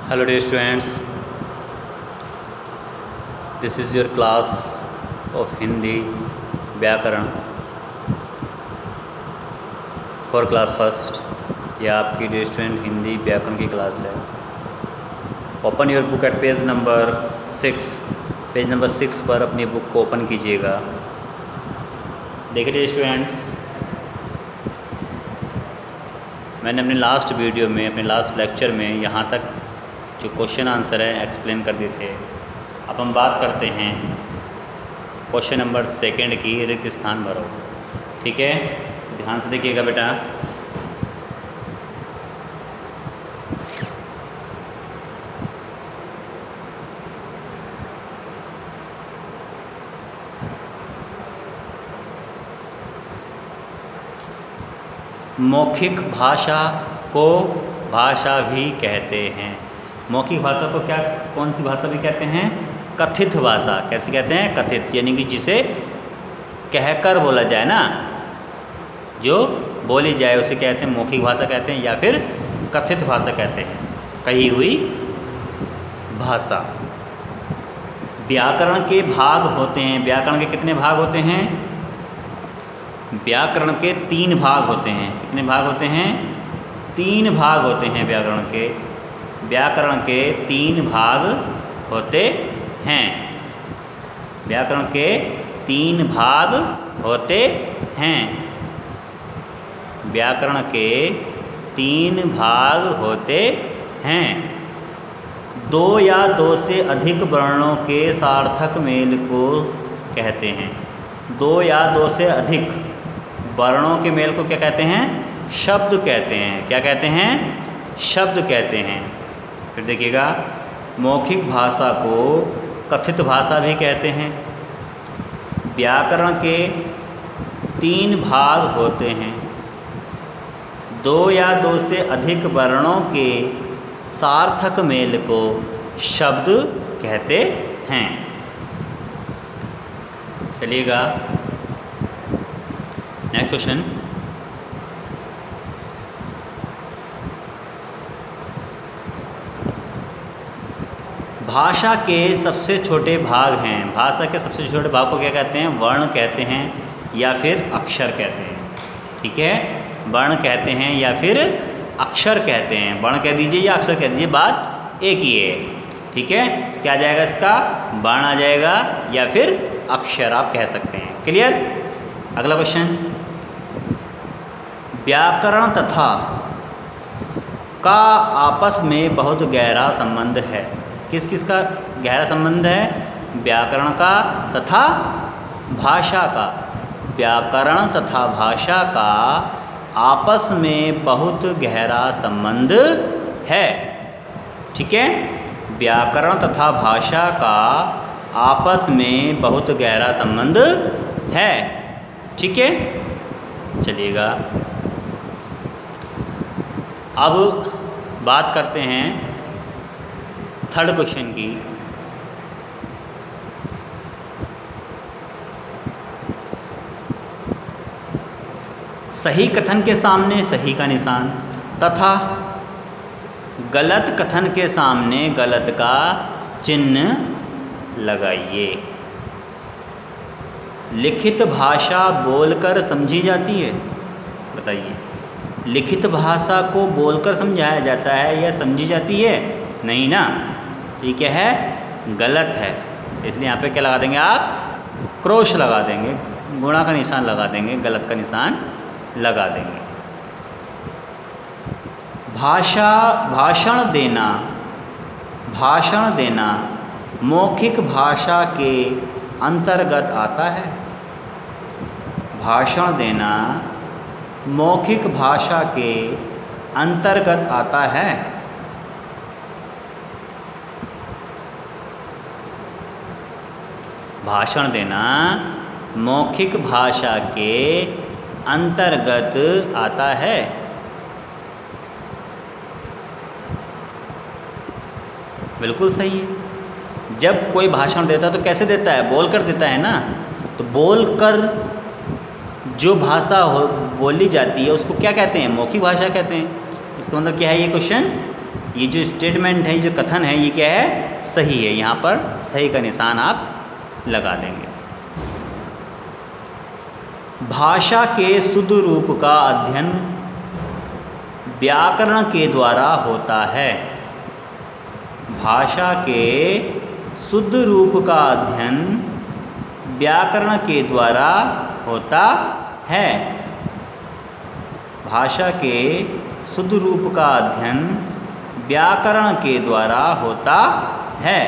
Hello dear students, this is your class of Hindi व्याकरण for class first. यह आपकी dear student Hindi व्याकरण की क्लास है। Open your book at page number 6। Page number 6 पर अपनी बुक को ओपन कीजिएगा। देखिए डियर स्टूडेंट्स, मैंने अपने लास्ट वीडियो में, अपने लास्ट लेक्चर में यहाँ तक जो क्वेश्चन आंसर है एक्सप्लेन कर दिए थे। अब हम बात करते हैं क्वेश्चन नंबर 2 की, रिक्त स्थान भरो। ठीक है, ध्यान से देखिएगा बेटा। मौखिक भाषा को भाषा भी कहते हैं। मौखिक भाषा को क्या, कौन सी भाषा भी कहते हैं? कथित भाषा। कैसे कहते हैं? कथित, यानी कि जिसे कहकर बोला जाए ना, जो बोली जाए उसे कहते हैं मौखिक भाषा कहते हैं, या फिर कथित भाषा कहते हैं, कही हुई भाषा। व्याकरण के भाग होते हैं। व्याकरण के कितने भाग होते हैं? व्याकरण के 3 भाग होते हैं। कितने भाग होते हैं? 3 भाग होते हैं व्याकरण के। व्याकरण के 3 भाग होते हैं। व्याकरण के 3 भाग होते हैं। व्याकरण के 3 भाग होते हैं। 2 या 2 से अधिक वर्णों के सार्थक मेल को कहते हैं। 2 या 2 से अधिक वर्णों के मेल को क्या कहते हैं? शब्द कहते हैं। क्या कहते हैं? शब्द कहते हैं। फिर देखिएगा, मौखिक भाषा को कथित भाषा भी कहते हैं। व्याकरण के 3 भाग होते हैं। 2 या 2 से अधिक वर्णों के सार्थक मेल को शब्द कहते हैं। चलिएगा नेक्स्ट क्वेश्चन। भाषा के सबसे छोटे भाग हैं। भाषा के सबसे छोटे भाग को क्या कहते हैं? वर्ण कहते हैं या फिर अक्षर कहते हैं। ठीक है, वर्ण कहते हैं या फिर अक्षर कहते हैं। वर्ण कह दीजिए या अक्षर कह दीजिए, बात एक ही है। ठीक है, तो क्या आ जाएगा इसका? वर्ण आ जाएगा या फिर अक्षर आप कह सकते हैं। क्लियर? अगला क्वेश्चन। व्याकरण तथा का आपस में बहुत गहरा संबंध है। किस किस का गहरा संबंध है? व्याकरण का तथा भाषा का। व्याकरण तथा भाषा का आपस में बहुत गहरा संबंध है। ठीक है, व्याकरण तथा भाषा का आपस में बहुत गहरा संबंध है। ठीक है, चलिएगा अब बात करते हैं थर्ड क्वेश्चन की। सही कथन के सामने सही का निशान तथा गलत कथन के सामने गलत का चिन्ह लगाइए। लिखित भाषा बोलकर समझी जाती है। बताइए, लिखित भाषा को बोलकर समझाया जाता है या समझी जाती है? नहीं ना। ठीक है, गलत है। इसलिए यहाँ पे क्या लगा देंगे आप? क्रॉस लगा देंगे, गुणा का निशान लगा देंगे, गलत का निशान लगा देंगे। भाषण देना। भाषण देना मौखिक भाषा के अंतर्गत आता है। भाषण देना मौखिक भाषा के अंतर्गत आता है। भाषण देना मौखिक भाषा के अंतर्गत आता है। बिल्कुल सही है। जब कोई भाषण देता है तो कैसे देता है? बोल कर देता है ना। तो बोल कर जो भाषा बोली जाती है उसको क्या कहते हैं? मौखिक भाषा कहते हैं। इसका मतलब क्या है ये क्वेश्चन? ये जो स्टेटमेंट है, ये जो कथन है, ये क्या है? सही है। यहाँ पर सही का निशान आप लगा देंगे। भाषा के शुद्ध रूप का अध्ययन व्याकरण के द्वारा होता है। भाषा के शुद्ध रूप का अध्ययन व्याकरण के द्वारा होता है। भाषा के शुद्ध रूप का अध्ययन व्याकरण के द्वारा होता है।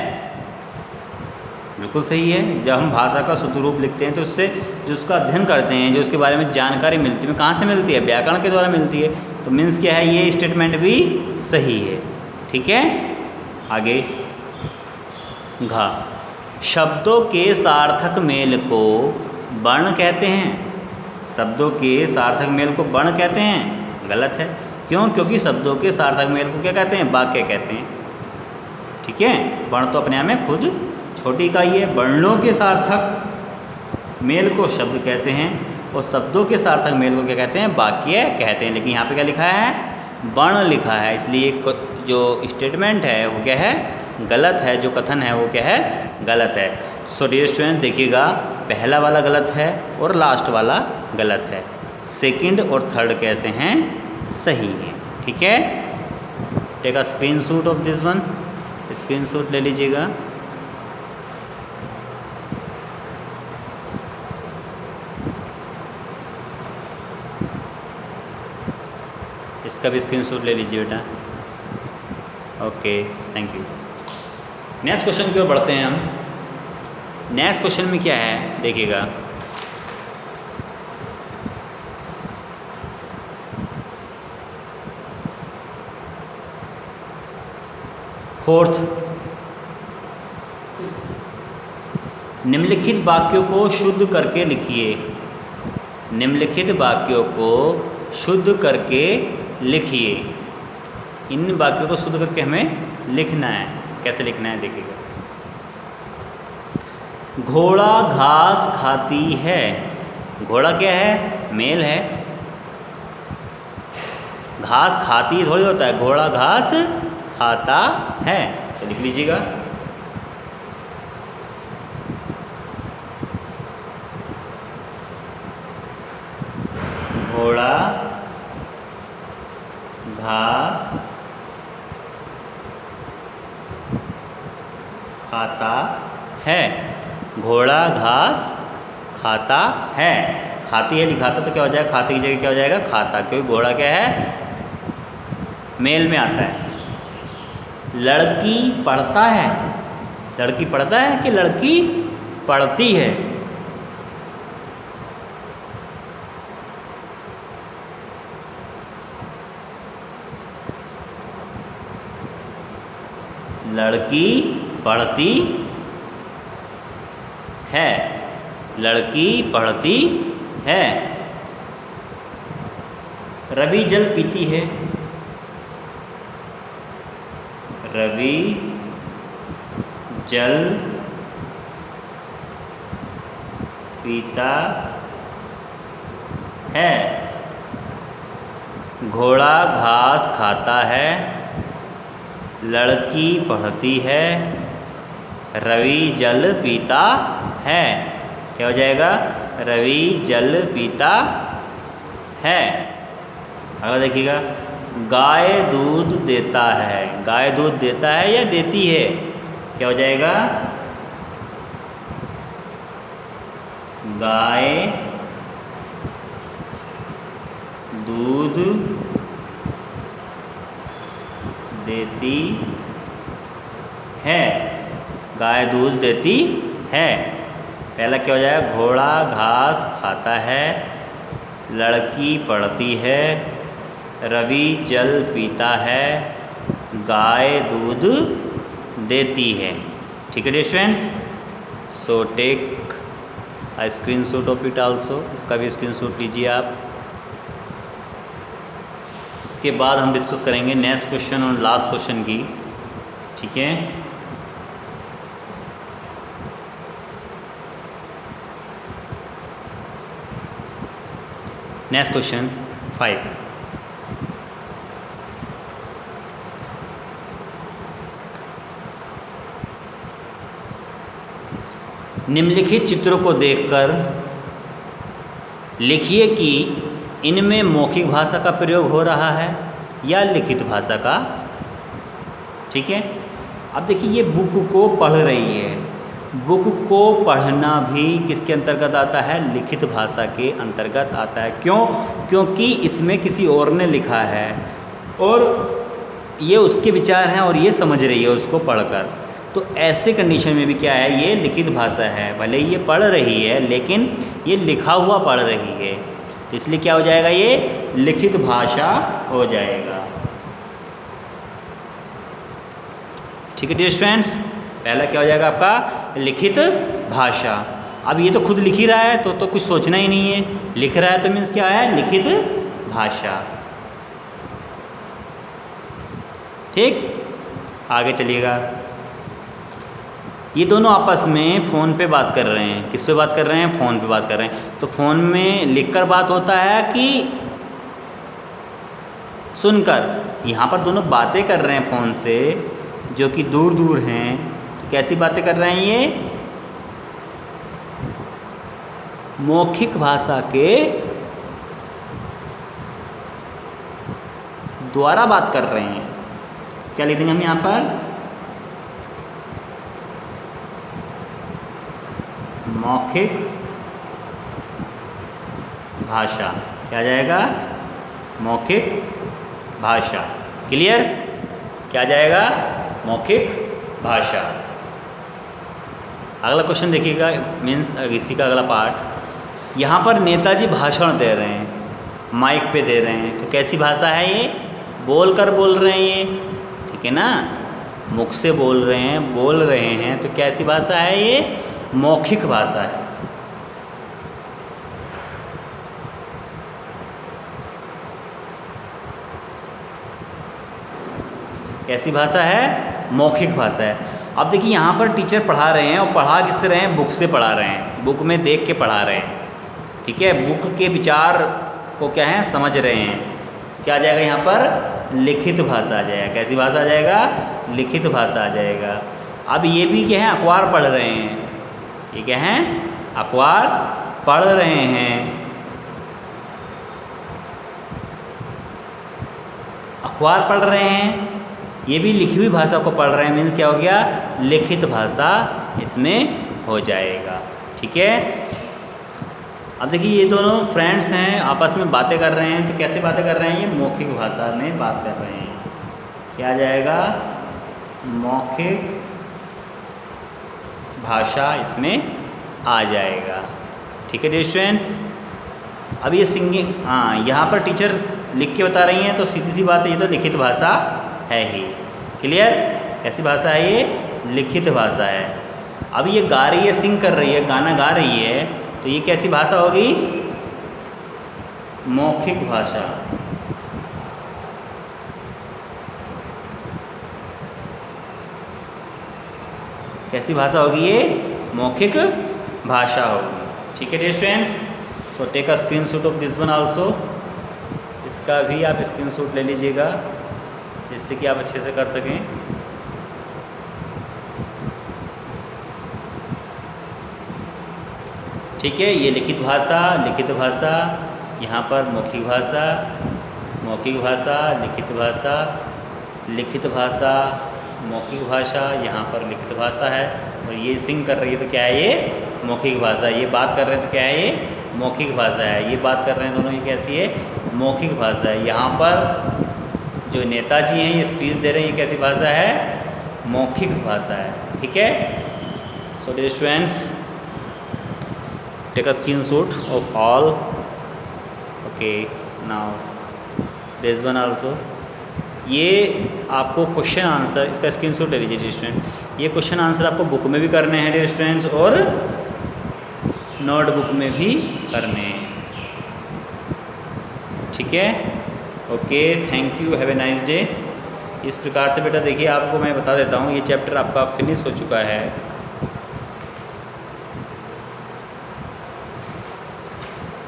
बिल्कुल सही है। जब हम भाषा का शुद्ध रूप लिखते हैं तो उससे जो उसका अध्ययन करते हैं, जो उसके बारे में जानकारी मिलती है, कहाँ से मिलती है? व्याकरण के द्वारा मिलती है। तो मीन्स क्या है? ये स्टेटमेंट भी सही है। ठीक है, आगे घ, शब्दों के सार्थक मेल को वर्ण कहते हैं। शब्दों के सार्थक मेल को वर्ण कहते हैं, गलत है। क्यों? क्योंकि शब्दों के सार्थक मेल को क्या कहते हैं? वाक्य कहते हैं। ठीक है, वर्ण तो अपने आप में खुद छोटी इकाई है। वर्णों के सार्थक मेल को शब्द कहते हैं और शब्दों के सार्थक मेल को क्या कहते हैं? वाक्य कहते हैं। लेकिन यहाँ पे क्या लिखा है? वर्ण लिखा है, इसलिए जो स्टेटमेंट है वो क्या है? गलत है। जो कथन है वो क्या है? गलत है। सो डियर स्टूडेंट, देखिएगा, पहला वाला गलत है और लास्ट वाला गलत है। सेकंड और थर्ड कैसे हैं? सही है। ठीक है, take a screenshot of this one. Screenshot ले लीजिएगा। इसका भी स्क्रीनशॉट ले लीजिए बेटा। Okay, thank you. Next question की ओर बढ़ते हैं हम। नेक्स्ट क्वेश्चन में क्या है देखिएगा। फोर्थ, निम्नलिखित वाक्यों को शुद्ध करके लिखिए। निम्नलिखित वाक्यों को शुद्ध करके लिखिए। इन वाक्यों को शुद्ध करके हमें लिखना है। कैसे लिखना है देखिएगा। घोड़ा घास खाती है। घोड़ा क्या है? मेल है। घास खाती थोड़ी होता है, घोड़ा घास खाता है। तो लिख लीजिएगा। घोड़ा घास खाता है। घोड़ा घास खाता है। खाती है लिखाता तो क्या हो जाएगा? खाती की जगह क्या हो जाएगा? खाता, क्योंकि घोड़ा क्या है? मेल में आता है। लड़की पढ़ता है। लड़की पढ़ता है कि लड़की पढ़ती है? लड़की पढ़ती है। लड़की पढ़ती है। रवि जल पीती है। रवि जल पीता है। घोड़ा घास खाता है। लड़की पढ़ती है। रवि जल पीता है। क्या हो जाएगा? रवि जल पीता है। अगला देखिएगा। गाय दूध देता है। गाय दूध देता है या देती है? क्या हो जाएगा? गाय दूध देती है। गाय दूध देती है। पहला क्या हो जाएगा? घोड़ा घास खाता है। लड़की पढ़ती है। रवि जल पीता है। गाय दूध देती है। ठीक है dear students, so take a screenshot of it also. इसका भी स्क्रीनशॉट लीजिए आप। उसके बाद हम डिस्कस करेंगे नेक्स्ट क्वेश्चन और लास्ट क्वेश्चन की। ठीक है, नेक्स्ट क्वेश्चन 5। निम्नलिखित चित्रों को देखकर लिखिए कि इनमें मौखिक भाषा का प्रयोग हो रहा है या लिखित भाषा का। ठीक है, अब देखिए ये बुक को पढ़ रही है। बुक को पढ़ना भी किसके अंतर्गत आता है? लिखित भाषा के अंतर्गत आता है। क्यों? क्योंकि इसमें किसी और ने लिखा है और ये उसके विचार हैं और ये समझ रही है उसको पढ़कर। तो ऐसे कंडीशन में भी क्या है, ये लिखित भाषा है। भले ही ये पढ़ रही है लेकिन ये लिखा हुआ पढ़ रही है, तो इसलिए क्या हो जाएगा, ये लिखित भाषा हो जाएगा। ठीक है डियर स्टूडेंट्स, पहला क्या हो जाएगा आपका? लिखित भाषा। अब ये तो खुद लिख ही रहा है तो कुछ सोचना ही नहीं है, लिख रहा है तो मीन्स क्या है? लिखित भाषा। ठीक, आगे चलिएगा। ये दोनों आपस में फ़ोन पे बात कर रहे हैं। किस पे बात कर रहे हैं? फ़ोन पे बात कर रहे हैं। तो फ़ोन में लिखकर बात होता है कि सुनकर? यहाँ पर दोनों बातें कर रहे हैं फ़ोन से, जो कि दूर दूर हैं। तो कैसी बातें कर रहे हैं? ये मौखिक भाषा के द्वारा बात कर रहे हैं। क्या लिख देंगे हम यहाँ पर? मौखिक भाषा। क्या जाएगा? मौखिक भाषा। क्लियर? क्या जाएगा? मौखिक भाषा। अगला क्वेश्चन देखिएगा, मीन्स इसी का अगला पार्ट। यहाँ पर नेताजी भाषण दे रहे हैं, माइक पे दे रहे हैं। तो कैसी भाषा है ये? बोल कर बोल रहे हैं ये, ठीक है ना, मुख से बोल रहे हैं। तो कैसी भाषा है ये? मौखिक भाषा है। कैसी भाषा है? मौखिक भाषा है। अब देखिए यहाँ पर टीचर पढ़ा रहे हैं और पढ़ा किससे रहे हैं? बुक से पढ़ा रहे हैं, बुक में देख के पढ़ा रहे हैं। ठीक है, बुक के विचार को क्या है? समझ रहे हैं। क्या आ जाएगा यहाँ पर? लिखित भाषा आ जाएगा। कैसी भाषा आ जाएगा? लिखित भाषा आ जाएगा। अब ये भी क्या है? अखबार पढ़ रहे हैं। ये क्या है? अखबार पढ़ रहे हैं। अखबार पढ़ रहे हैं, ये भी लिखी हुई भाषा को पढ़ रहे हैं। मीन्स क्या हो गया? लिखित भाषा इसमें हो जाएगा। ठीक है, अब देखिए ये दोनों फ्रेंड्स हैं, आपस में बातें कर रहे हैं। तो कैसे बातें कर रहे हैं? ये मौखिक भाषा में बात कर रहे हैं। क्या आ जाएगा? मौखिक भाषा इसमें आ जाएगा। ठीक है डियर स्टूडेंट्स, अब ये सिंगिंग, हाँ यहाँ पर टीचर लिख के बता रही हैं, तो सीधी सी बात है, ये तो लिखित भाषा है ही। क्लियर? कैसी भाषा है ये? लिखित भाषा है। अब ये गा रही है, सिंग कर रही है, गाना गा रही है, तो ये कैसी भाषा होगी? मौखिक भाषा। कैसी भाषा होगी ये? मौखिक भाषा होगी। ठीक है dear students, so take a screenshot of this one also. इसका भी आप स्क्रीनशॉट ले लीजिएगा, जिससे कि आप अच्छे से कर सकें। ठीक है, ये लिखित भाषा, लिखित भाषा, यहाँ पर मौखिक भाषा, मौखिक भाषा, लिखित भाषा, लिखित भाषा, मौखिक भाषा, यहाँ पर लिखित भाषा है। और ये सिंग कर रही है तो क्या है? ये मौखिक भाषा। ये बात कर रहे हैं तो क्या है? ये मौखिक भाषा है। ये बात कर रहे हैं दोनों, ये कैसी है? मौखिक भाषा है। यहाँ पर जो नेताजी हैं ये स्पीच दे रहे हैं, ये कैसी भाषा है? मौखिक भाषा है। ठीक है, so dear students, take a screenshot of all. Okay, now this one also. ये आपको क्वेश्चन आंसर, इसका स्क्रीनशॉट ले लीजिए डियर स्टूडेंट। ये क्वेश्चन आंसर आपको बुक में भी करने हैं डियर स्टूडेंट्स, और नोटबुक में भी करने हैं। ठीक है, okay, thank you, have a nice day. इस प्रकार से बेटा देखिए, आपको मैं बता देता हूँ, ये चैप्टर आपका फिनिश हो चुका है।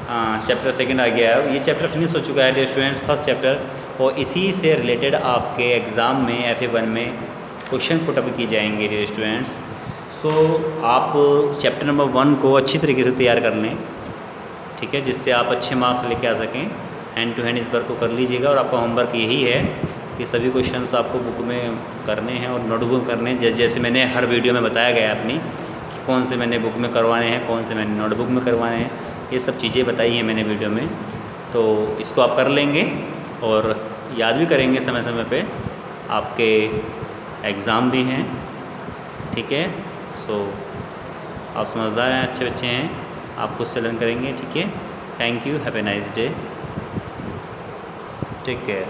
हाँ, चैप्टर सेकंड आ गया है। ये चैप्टर फिनिश हो चुका है डियर स्टूडेंट्स, फर्स्ट चैप्टर। और इसी से रिलेटेड आपके एग्ज़ाम में FA1 में क्वेश्चन पुटअप किए जाएंगे डियर स्टूडेंट्स। सो आप चैप्टर नंबर 1 को अच्छी तरीके से तैयार कर लें, ठीक है, जिससे आप अच्छे मार्क्स लेके आ सकें। हैंड टू हैंड इस वर्क को कर लीजिएगा और आपका होमवर्क यही है कि सभी क्वेश्चंस आपको बुक में करने हैं और नोटबुक में करने हैं, जैसे मैंने हर वीडियो में बताया गया है अपनी कि कौन से मैंने बुक में करवाने हैं, कौन से मैंने नोटबुक में करवाने हैं, ये सब चीज़ें बताई हैं मैंने वीडियो में। तो इसको आप कर लेंगे और याद भी करेंगे समय समय पे, आपके एग्ज़ाम भी हैं, ठीक है। सो आप समझदार हैं, अच्छे बच्चे हैं, आप खुद से लर्न करेंगे, ठीक है। Thank you, have a nice day, take care.